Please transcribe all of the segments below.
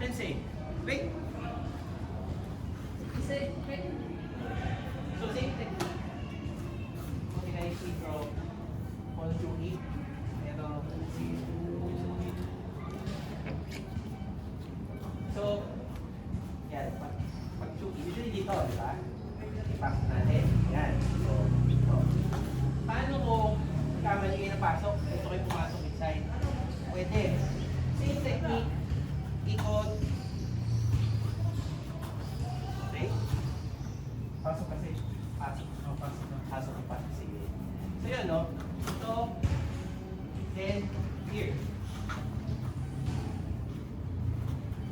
Sensei, wait. Wait. So same technique. Okay, guys, from 1 to 8. Ito, so, yan, pag chuki, usually dito, di ba? Ipasok natin. Yan. So, dito. Paano kung kamali kayo napasok? Ito kayo pumasok inside. Pwede. Same technique. Ikot. Okay? Pasok kasi. Pasok. Pasok. Pasok ang pasok. Sige. So yun, no? Ito. Then, here.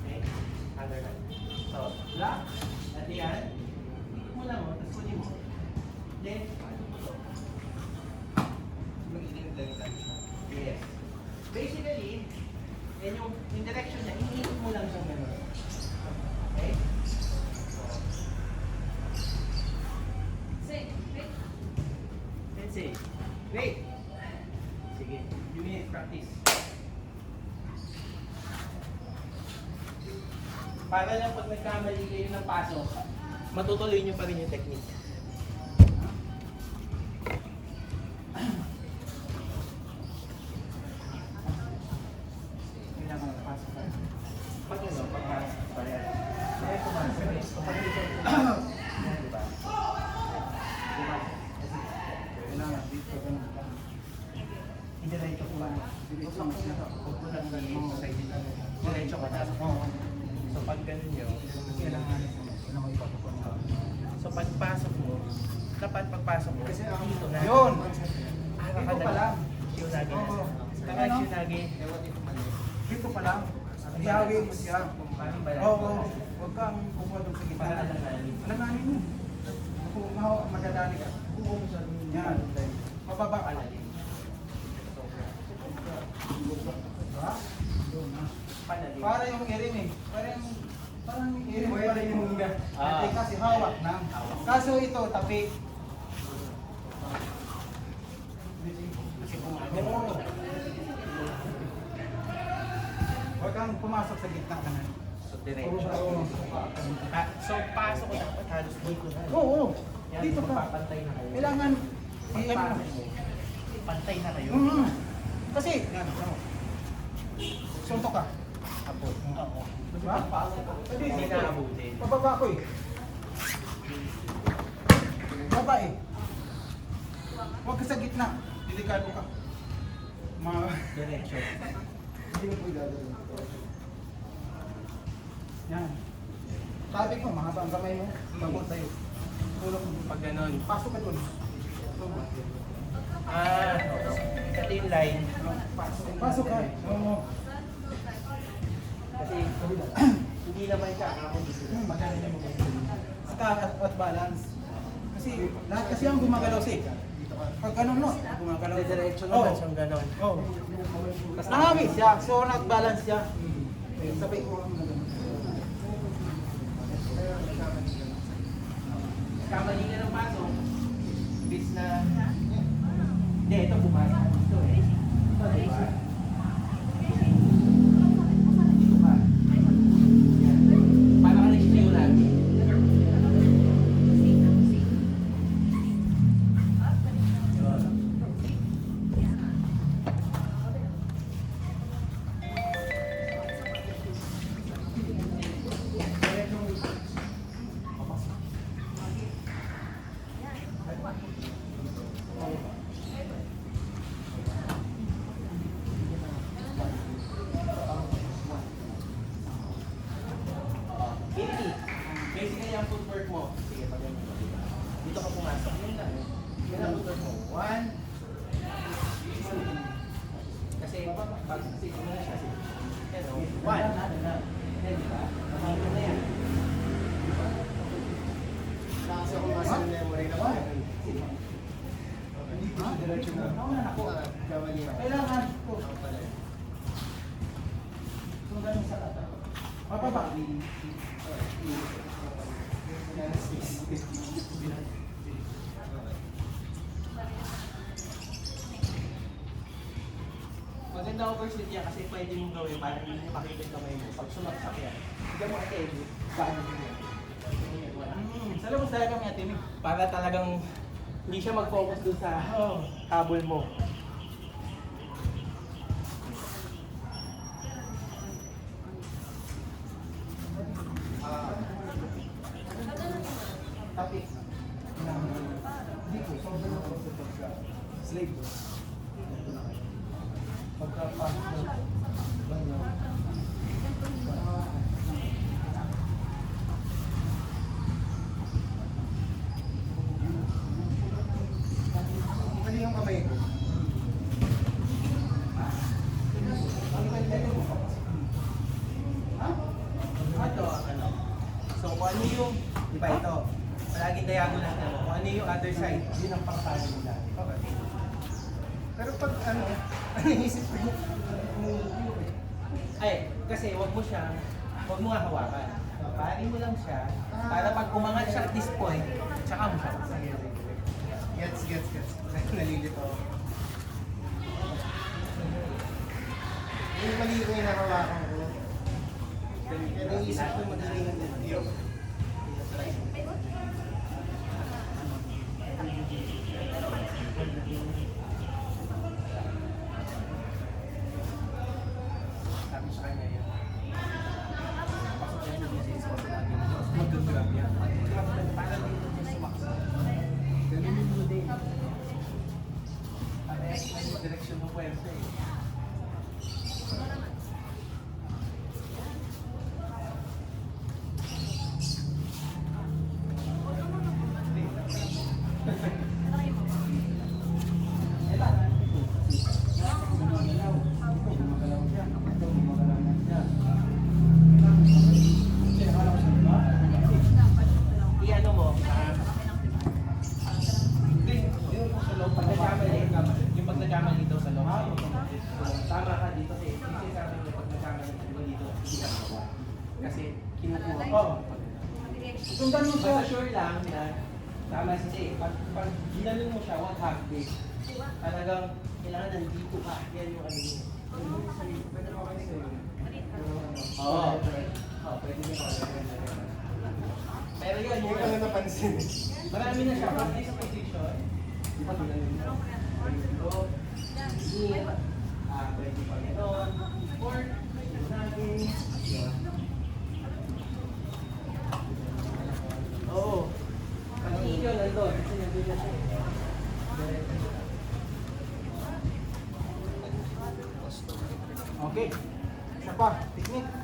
Okay? Underline. So, lock. At yan. Ikot mo lang, oh. Tapos kunin mo. Then, pasok mo to. Mag-iinit lang tayo siya. Yes. Basically, yan yung direction niya, iniikot mo lang siya gano'n. Okay? Let's say, wait. Sige, few minutes practice. Para lang pag nagkamali kayo ng pasok, matutuloy niyo pa rin yung technique. Kailangan pasok ka. Pag ano, pagpasok pa rin. Kaya pumasok. Kapag ito, Yan, di ba? Kailangan dito ka na. hindi na ito pumasok. Dito sa mas na to. Huwag mo lang i-side dito. Diretso ka na. Oo. So pag ganun nyo, Kailangan mo ipapapon ka. so pagpasok mo, dapat pagpasok mo, Kasi ang dito na. yun! Ara Dito ka pa lang. Shunagi na. Oo. Kapag Ano? Shunagi, Dito pa lang. Ihagi mo siya. parang bayan. Oo. Huwag kang kukuha doon sa Para gitna. alanganin. Alanganin mo. Kung madadali ka. Kukuha mo sa yan. Pababa ka lang. Diba? Doon na. Panalim. Para yung irim eh. Parang yung irim. Parang yung Ah. kasi hawak na. Kaso ito, tapi. Kasi gumagano. Huwag kang pumasok sa gitna ka na. So diretso. So pasok ko dapat halos dito na. Oo. Yan, Dito ka. magpapantay na kayo. Kailangan. Pagpasok mo, pantay na kayo. Kasi, yan. Suntok ka. Apo. Oo. Diba? Hindi, Hindi dito. na abutin. Pababa ko eh. Baba eh. Huwag ka sa gitna. Delikado ka. Diretso. Hindi mo po idadalo. Yan. Sabi ko, mahaba ang kamay mo. Tabot sa'yo. Tulog mo. Pag ganun. Pasok ka dun. Ito yung line. Pasok ka. Oo. Kasi hindi naman siya ako dito. Maganda mo. Saka at balance. Kasi lahat kasi ang gumagalaw si. Pag ganun no, gumagalaw. Diretso Oo. naman siyang ganon. Oo. Nangawit siya, so nag-balance siya. Sabay ko ang ganun. Kamali ka ng pasok. Bis na... Hindi, ito bumasok. Ito eh. Ito, di ba? Dito ka. Yan. Para ka nag-stew lagi. Hindi. Basically, ang footwork mo. Sige, pag ganyan mo. Dito ka pumasok. Yun lang. Yun ang footwork mo. 1, 2. Kasi, kasi mo na siya. Yan o. 1. Yan, di ba? Nakakita na yan. Kasi ako mas yung memory na ba? Diretso na. Ako, kailangan ko. Kung ganun sa kata. Pababa. Maganda overshoot yan kasi pwede mong gawin para hindi niya makikita kamay mo. Pag sumaksak yan, hindi mo kasi paano din yan. Sa labas talaga may atimig. Para talagang hindi siya mag-focus dun sa habol mo. Tapi. Hindi ko, sobrang ako sa pagka slave. Pagka-pasok ng banyo. Mali yung kamay ko. Ito, ano. So, kung ano yung, di ba ito, palaging diagonal na mo. Kung ano yung other side, yun ang pangkano mo dati. Okay. Pero pag ano, naisip ko Ay, kasi wag mo siya, wag mo nga hawakan. Parin mo lang siya, para pag umangat siya at this point, tsaka mo siya. Gets. Nalilito. Yung mali ko yung nakawakan ko. Kaya naisip ko mag-isip ng video. Sabi sa kanya yun. Pasok siya sa business ko, sinabi mo, mag-grab yan. Para dito siya sumaksa. Ganun mo din. Parehas na yung direksyon ng pwersa eh. I-ano mo, pag nagkamali, yung pag nagkamali dito sa loob, tama ka dito kasi sabi mo pag nagkamali dito, hindi ka magawa. Kasi kinukuha ko. Kung ganun siya, Basta sure lang na tama si pag ginanon mo siya, wag half-big. Talagang kailangan nandito ka. Yan yung ano yun. pwede mo kasi sa'yo. Oo. Oo, pwede mo pa. Pero yun, Hindi ko na napansin. marami na siya. Pag sa position, di ba ginanon mo? Pwede pwede pa gano'n. Or, natin. Oo. Pag ikaw nandun, kasi nandun na siya. Okay. Isa pa, technique.